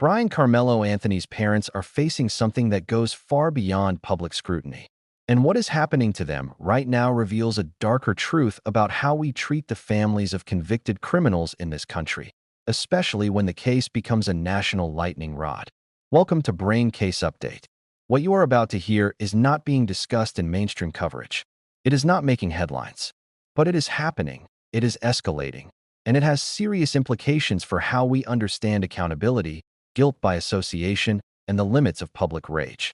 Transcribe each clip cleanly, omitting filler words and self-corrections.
Brian Carmelo Anthony's parents are facing something that goes far beyond public scrutiny. And what is happening to them right now reveals a darker truth about how we treat the families of convicted criminals in this country, especially when the case becomes a national lightning rod. Welcome to Brain Case Update. What you are about to hear is not being discussed in mainstream coverage. It is not making headlines. But it is happening, it is escalating, and it has serious implications for how we understand accountability, guilt by association, and the limits of public rage.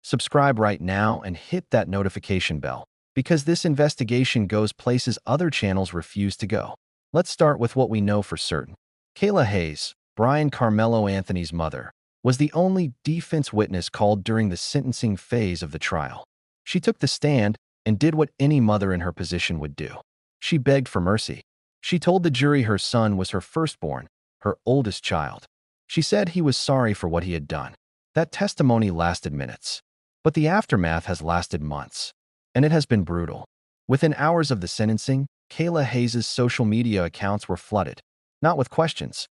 Subscribe right now and hit that notification bell, because this investigation goes places other channels refuse to go. Let's start with what we know for certain. Kayla Hayes, Brian Carmelo Anthony's mother, was the only defense witness called during the sentencing phase of the trial. She took the stand and did what any mother in her position would do. She begged for mercy. She told the jury her son was her firstborn, her oldest child. She said he was sorry for what he had done. That testimony lasted minutes. But the aftermath has lasted months. And it has been brutal. Within hours of the sentencing, Kayla Hayes' social media accounts were flooded. Not with questions.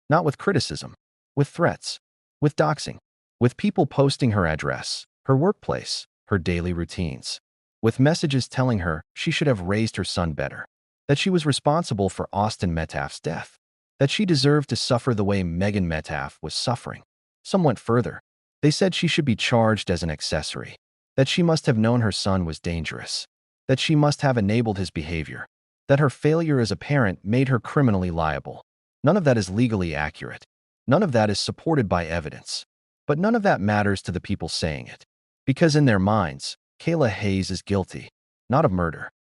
Not with criticism. With threats. With doxing. With people posting her address, her workplace, her daily routines. With messages telling her she should have raised her son better. That she was responsible for Austin Metcalf's death. That she deserved to suffer the way Megan Metcalf was suffering. Some went further. They said she should be charged as an accessory. That she must have known her son was dangerous. That she must have enabled his behavior. That her failure as a parent made her criminally liable. None of that is legally accurate. None of that is supported by evidence. But none of that matters to the people saying it. Because in their minds, Kayla Hayes is guilty, not of murder,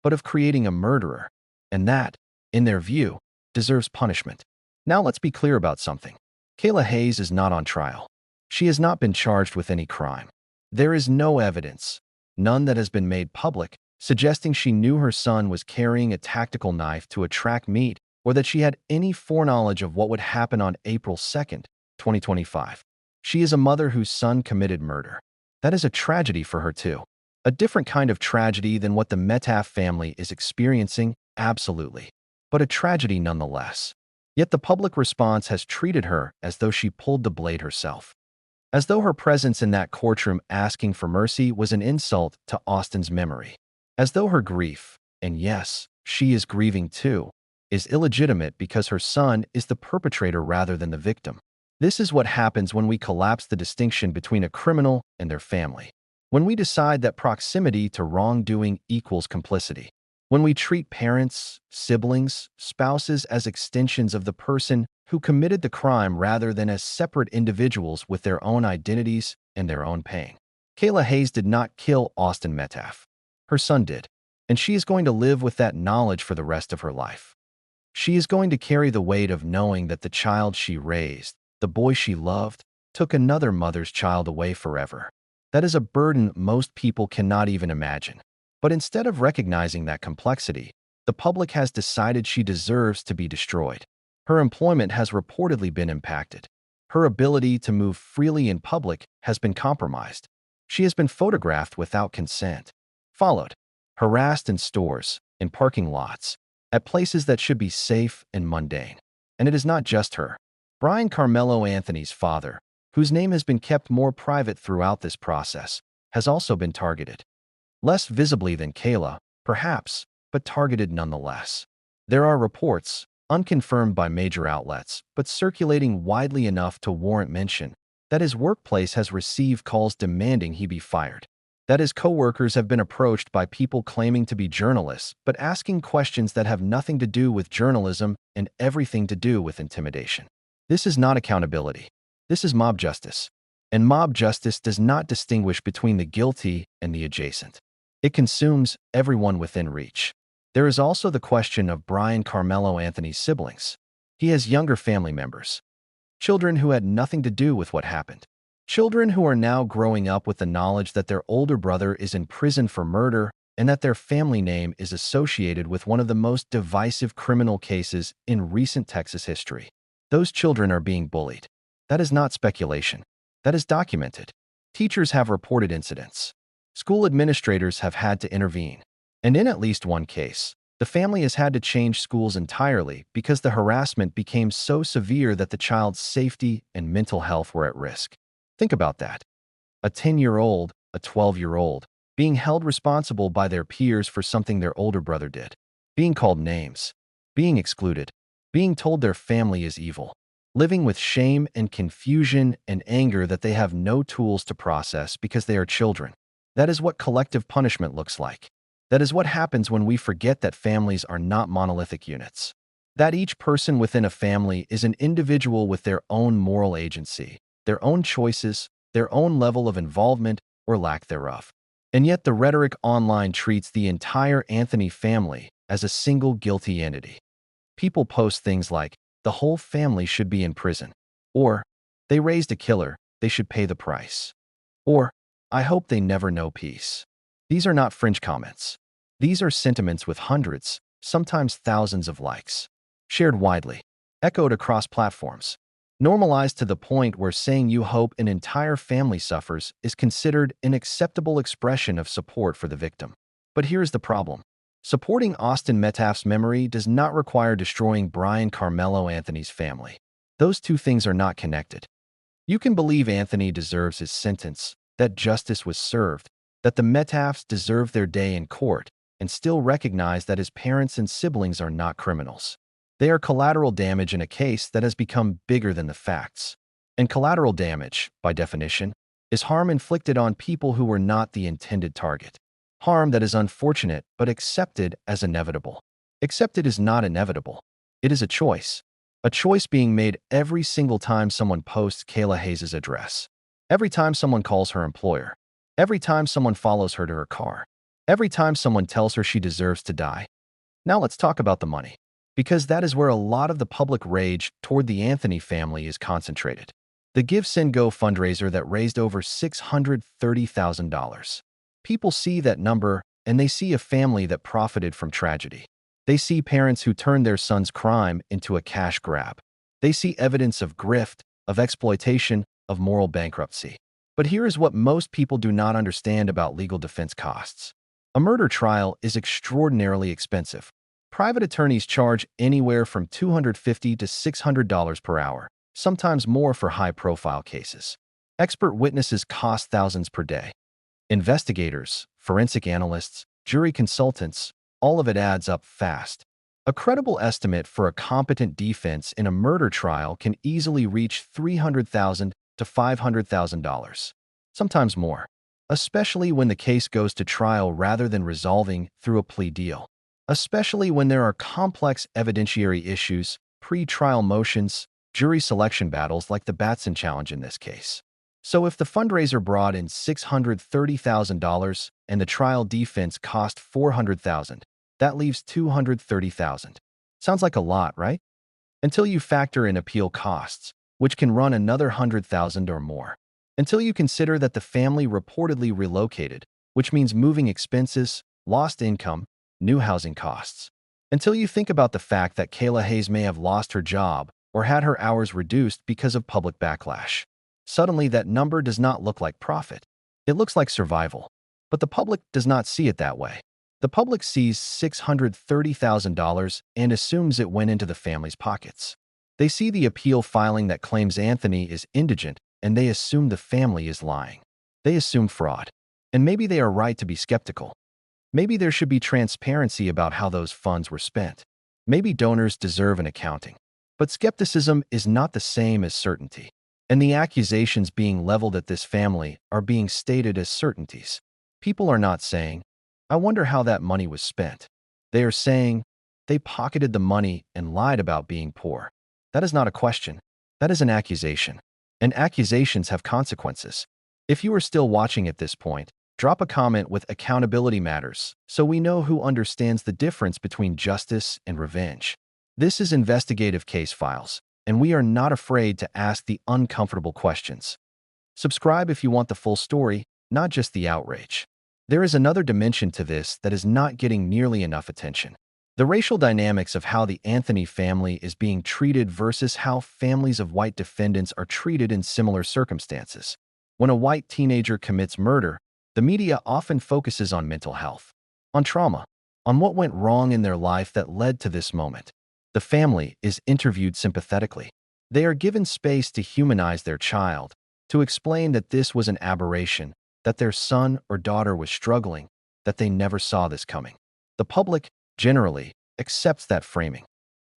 but of creating a murderer. And that, in their view, deserves punishment. Now let's be clear about something. Kayla Hayes is not on trial. She has not been charged with any crime. There is no evidence, none that has been made public, suggesting she knew her son was carrying a tactical knife to attract meat or that she had any foreknowledge of what would happen on April 2nd, 2025. She is a mother whose son committed murder. That is a tragedy for her too. A different kind of tragedy than what the Metcalf family is experiencing, absolutely. But a tragedy nonetheless. Yet the public response has treated her as though she pulled the blade herself. As though her presence in that courtroom asking for mercy was an insult to Austin's memory. As though her grief, and yes, she is grieving too, is illegitimate because her son is the perpetrator rather than the victim. This is what happens when we collapse the distinction between a criminal and their family. When we decide that proximity to wrongdoing equals complicity. When we treat parents, siblings, spouses as extensions of the person who committed the crime rather than as separate individuals with their own identities and their own pain. Kayla Hayes did not kill Austin Metcalf. Her son did, and she is going to live with that knowledge for the rest of her life. She is going to carry the weight of knowing that the child she raised, the boy she loved, took another mother's child away forever. That is a burden most people cannot even imagine. But instead of recognizing that complexity, the public has decided she deserves to be destroyed. Her employment has reportedly been impacted. Her ability to move freely in public has been compromised. She has been photographed without consent, followed, harassed in stores, in parking lots, at places that should be safe and mundane. And it is not just her. Brian Carmelo Anthony's father, whose name has been kept more private throughout this process, has also been targeted. Less visibly than Kayla, perhaps, but targeted nonetheless. There are reports, unconfirmed by major outlets, but circulating widely enough to warrant mention, that his workplace has received calls demanding he be fired. That his co-workers have been approached by people claiming to be journalists, but asking questions that have nothing to do with journalism and everything to do with intimidation. This is not accountability. This is mob justice. And mob justice does not distinguish between the guilty and the adjacent. It consumes everyone within reach. There is also the question of Brian Carmelo Anthony's siblings. He has younger family members. Children who had nothing to do with what happened. Children who are now growing up with the knowledge that their older brother is in prison for murder and that their family name is associated with one of the most divisive criminal cases in recent Texas history. Those children are being bullied. That is not speculation. That is documented. Teachers have reported incidents. School administrators have had to intervene. And in at least one case, The family has had to change schools entirely because the harassment became so severe that the child's safety and mental health were at risk. Think about that. A 10-year-old, a 12-year-old, being held responsible by their peers for something their older brother did, being called names, being excluded, being told their family is evil, living with shame and confusion and anger that they have no tools to process because they are children. That is what collective punishment looks like. That is what happens when we forget that families are not monolithic units. That each person within a family is an individual with their own moral agency, their own choices, their own level of involvement or lack thereof. And yet the rhetoric online treats the entire Anthony family as a single guilty entity. People post things like, the whole family should be in prison, or they raised a killer, they should pay the price, or I hope they never know peace. These are not fringe comments. These are sentiments with hundreds, sometimes thousands of likes, shared widely, echoed across platforms, normalized to the point where saying you hope an entire family suffers is considered an acceptable expression of support for the victim. But here's the problem. Supporting Austin Metcalf's memory does not require destroying Brian Carmelo Anthony's family. Those two things are not connected. You can believe Anthony deserves his sentence, that justice was served, that the Metcalfs deserve their day in court, and still recognize that his parents and siblings are not criminals. They are collateral damage in a case that has become bigger than the facts. And collateral damage, by definition, is harm inflicted on people who were not the intended target. Harm that is unfortunate but accepted as inevitable. Accepted is not inevitable. It is a choice. A choice being made every single time someone posts Kayla Hayes' address. Every time someone calls her employer. Every time someone follows her to her car. Every time someone tells her she deserves to die. Now let's talk about the money, because that is where a lot of the public rage toward the Anthony family is concentrated. The Give Send Go fundraiser that raised over $630,000. People see that number and they see a family that profited from tragedy. They see parents who turned their son's crime into a cash grab. They see evidence of grift, of exploitation, of moral bankruptcy. But here is what most people do not understand about legal defense costs. A murder trial is extraordinarily expensive. Private attorneys charge anywhere from $250 to $600 per hour, sometimes more for high-profile cases. Expert witnesses cost thousands per day. Investigators, forensic analysts, jury consultants, all of it adds up fast. A credible estimate for a competent defense in a murder trial can easily reach $300,000 to $500,000, sometimes more, especially when the case goes to trial rather than resolving through a plea deal, especially when there are complex evidentiary issues, pre-trial motions, jury selection battles like the Batson challenge in this case. So if the fundraiser brought in $630,000 and the trial defense cost $400,000, that leaves $230,000. Sounds like a lot, right? Until you factor in appeal costs, which can run another $100,000 or more. Until you consider that the family reportedly relocated, which means moving expenses, lost income, new housing costs. Until you think about the fact that Kayla Hayes may have lost her job or had her hours reduced because of public backlash. Suddenly, that number does not look like profit. It looks like survival. But the public does not see it that way. The public sees $630,000 and assumes it went into the family's pockets. They see the appeal filing that claims Anthony is indigent, and they assume the family is lying. They assume fraud. And maybe they are right to be skeptical. Maybe there should be transparency about how those funds were spent. Maybe donors deserve an accounting. But skepticism is not the same as certainty. And the accusations being leveled at this family are being stated as certainties. People are not saying, I wonder how that money was spent. They are saying, they pocketed the money and lied about being poor. That is not a question. That is an accusation. And accusations have consequences. If you are still watching at this point, drop a comment with accountability matters so we know who understands the difference between justice and revenge. This is Investigative Case Files, and we are not afraid to ask the uncomfortable questions. Subscribe if you want the full story, not just the outrage. There is another dimension to this that is not getting nearly enough attention. The racial dynamics of how the Anthony family is being treated versus how families of white defendants are treated in similar circumstances. When a white teenager commits murder, the media often focuses on mental health, on trauma, on what went wrong in their life that led to this moment. The family is interviewed sympathetically. They are given space to humanize their child, to explain that this was an aberration, that their son or daughter was struggling, that they never saw this coming. The public, generally, accepts that framing.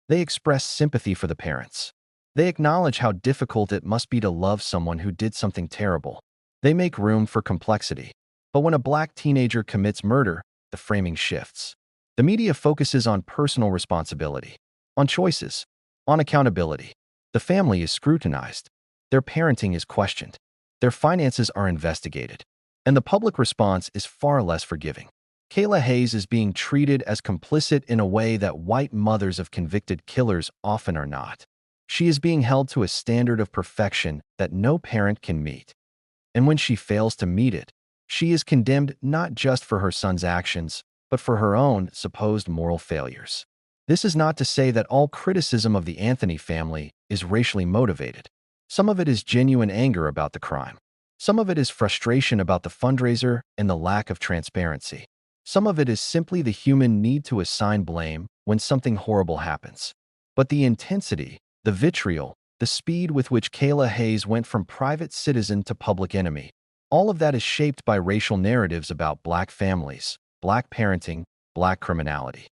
They express sympathy for the parents. They acknowledge how difficult it must be to love someone who did something terrible. They make room for complexity. But when a black teenager commits murder, the framing shifts. The media focuses on personal responsibility, on choices, on accountability. The family is scrutinized. Their parenting is questioned. Their finances are investigated. And the public response is far less forgiving. Kayla Hayes is being treated as complicit in a way that white mothers of convicted killers often are not. She is being held to a standard of perfection that no parent can meet. And when she fails to meet it, she is condemned not just for her son's actions, but for her own supposed moral failures. This is not to say that all criticism of the Anthony family is racially motivated. Some of it is genuine anger about the crime. Some of it is frustration about the fundraiser and the lack of transparency. Some of it is simply the human need to assign blame when something horrible happens. But the intensity, the vitriol, the speed with which Kayla Hayes went from private citizen to public enemy, all of that is shaped by racial narratives about black families, black parenting, black criminality.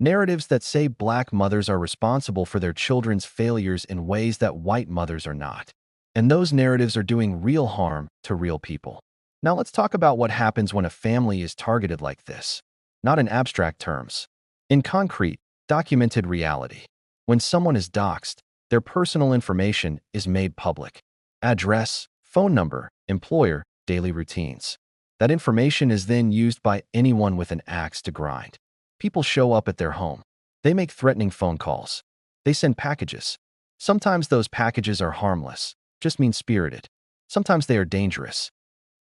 Narratives that say black mothers are responsible for their children's failures in ways that white mothers are not. And those narratives are doing real harm to real people. Now let's talk about what happens when a family is targeted like this. Not in abstract terms. In concrete, documented reality. When someone is doxxed, their personal information is made public. Address, phone number, employer, daily routines. That information is then used by anyone with an axe to grind. People show up at their home. They make threatening phone calls. They send packages. Sometimes those packages are harmless, just mean-spirited. Sometimes they are dangerous.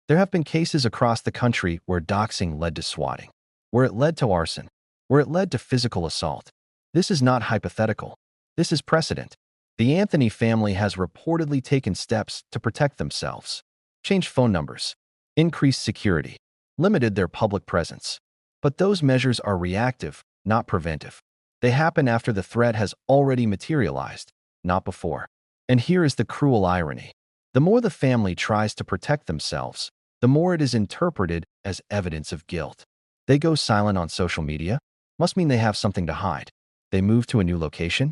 There have been cases across the country where doxing led to swatting, where it led to arson, where it led to physical assault. This is not hypothetical. This is precedent. The Anthony family has reportedly taken steps to protect themselves, changed phone numbers, increased security, limited their public presence. But those measures are reactive, not preventive. They happen after the threat has already materialized, not before. And here is the cruel irony. The more the family tries to protect themselves, the more it is interpreted as evidence of guilt. They go silent on social media, must mean they have something to hide. They move to a new location,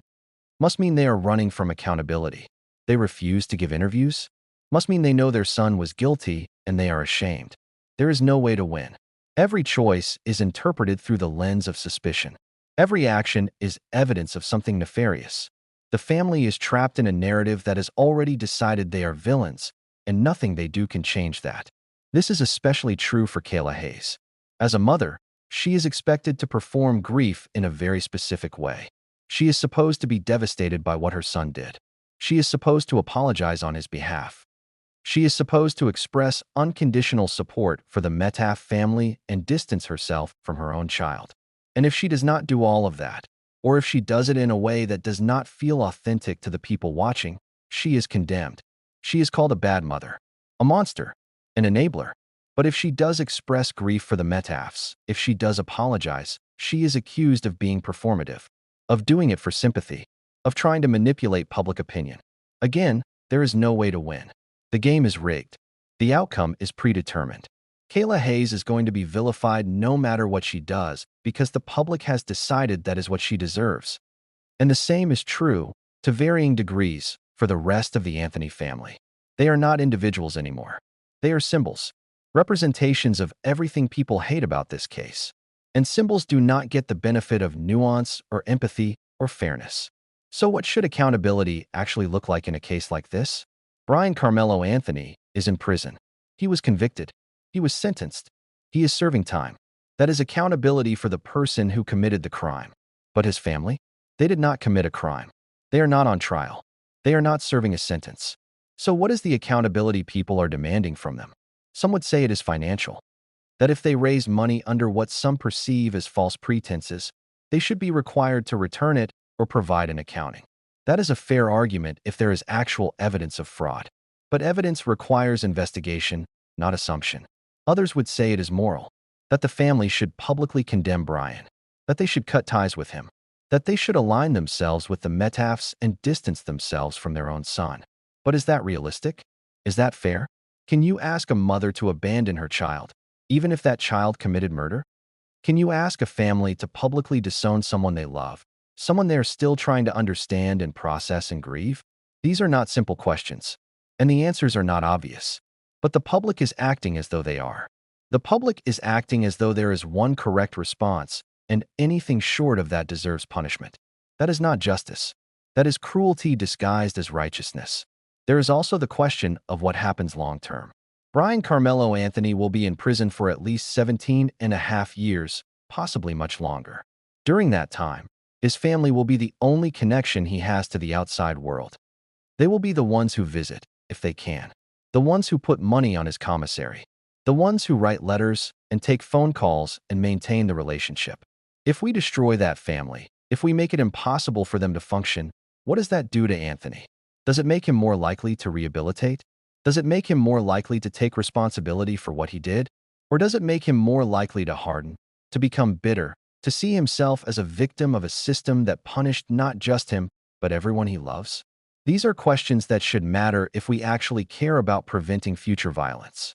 must mean they are running from accountability. They refuse to give interviews, must mean they know their son was guilty and they are ashamed. There is no way to win. Every choice is interpreted through the lens of suspicion. Every action is evidence of something nefarious. The family is trapped in a narrative that has already decided they are villains, and nothing they do can change that. This is especially true for Kayla Hayes. As a mother, she is expected to perform grief in a very specific way. She is supposed to be devastated by what her son did. She is supposed to apologize on his behalf. She is supposed to express unconditional support for the Metcalf family and distance herself from her own child. And if she does not do all of that, or if she does it in a way that does not feel authentic to the people watching, she is condemned. She is called a bad mother, a monster, an enabler. But if she does express grief for the Metcalfs, if she does apologize, she is accused of being performative, of doing it for sympathy, of trying to manipulate public opinion. Again, there is no way to win. The game is rigged. The outcome is predetermined. Kayla Hayes is going to be vilified no matter what she does because the public has decided that is what she deserves. And the same is true, to varying degrees, for the rest of the Anthony family. They are not individuals anymore. They are symbols, representations of everything people hate about this case. And symbols do not get the benefit of nuance or empathy or fairness. So what should accountability actually look like in a case like this? Brian Karmelo Anthony is in prison. He was convicted. He was sentenced. He is serving time. That is accountability for the person who committed the crime. But his family? They did not commit a crime. They are not on trial. They are not serving a sentence. So what is the accountability people are demanding from them? Some would say it is financial. That if they raise money under what some perceive as false pretenses, they should be required to return it or provide an accounting. That is a fair argument if there is actual evidence of fraud. But evidence requires investigation, not assumption. Others would say it is moral, that the family should publicly condemn Brian. that they should cut ties with him, that they should align themselves with the Metafs and distance themselves from their own son. But is that realistic? Is that fair? Can you ask a mother to abandon her child, even if that child committed murder? Can you ask a family to publicly disown someone they love, someone they are still trying to understand and process and grieve? These are not simple questions, and the answers are not obvious. But the public is acting as though they are. The public is acting as though there is one correct response, and anything short of that deserves punishment. That is not justice. That is cruelty disguised as righteousness. There is also the question of what happens long term. Brian Carmelo Anthony will be in prison for at least 17 and a half years, possibly much longer. During that time, his family will be the only connection he has to the outside world. They will be the ones who visit, if they can, the ones who put money on his commissary, the ones who write letters and take phone calls and maintain the relationship. If we destroy that family, if we make it impossible for them to function, what does that do to Anthony? Does it make him more likely to rehabilitate? Does it make him more likely to take responsibility for what he did? Or does it make him more likely to harden, to become bitter, to see himself as a victim of a system that punished not just him, but everyone he loves? These are questions that should matter if we actually care about preventing future violence.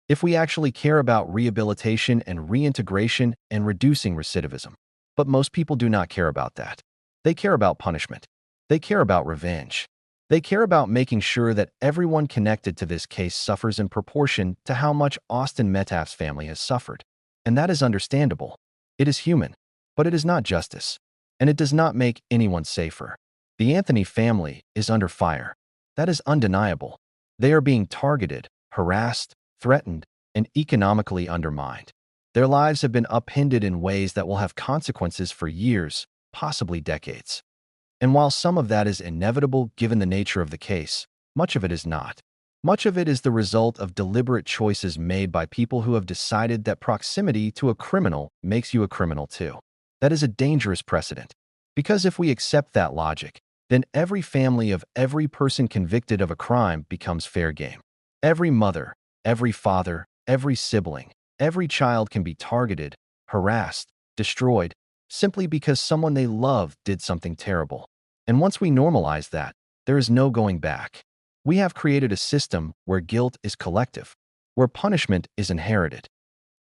If we actually care about rehabilitation and reintegration and reducing recidivism. But most people do not care about that. They care about punishment. They care about revenge. They care about making sure that everyone connected to this case suffers in proportion to how much Austin Metcalf's family has suffered. And that is understandable. It is human, but it is not justice. And it does not make anyone safer. The Anthony family is under fire. That is undeniable. They are being targeted, harassed, threatened, and economically undermined. Their lives have been upended in ways that will have consequences for years, possibly decades. And while some of that is inevitable given the nature of the case, much of it is not. Much of it is the result of deliberate choices made by people who have decided that proximity to a criminal makes you a criminal too. That is a dangerous precedent. Because if we accept that logic, then every family of every person convicted of a crime becomes fair game. Every mother, every father, every sibling, every child can be targeted, harassed, destroyed, simply because someone they love did something terrible. And once we normalize that, there is no going back. We have created a system where guilt is collective, where punishment is inherited,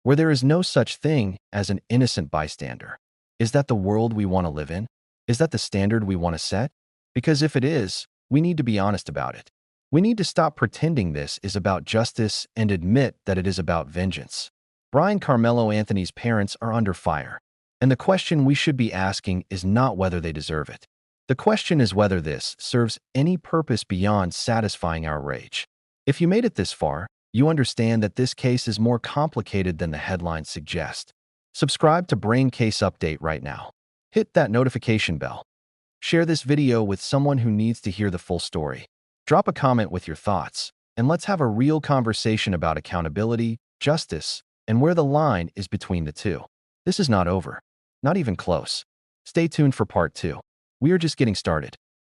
where there is no such thing as an innocent bystander. Is that the world we want to live in? Is that the standard we want to set? Because if it is, we need to be honest about it. We need to stop pretending this is about justice and admit that it is about vengeance. Brian Carmelo Anthony's parents are under fire. And the question we should be asking is not whether they deserve it. The question is whether this serves any purpose beyond satisfying our rage. If you made it this far, you understand that this case is more complicated than the headlines suggest. Subscribe to Brain Case Update right now. Hit that notification bell. Share this video with someone who needs to hear the full story. Drop a comment with your thoughts, and let's have a real conversation about accountability, justice, and where the line is between the two. This is not over. Not even close. Stay tuned for part 2. We are just getting started.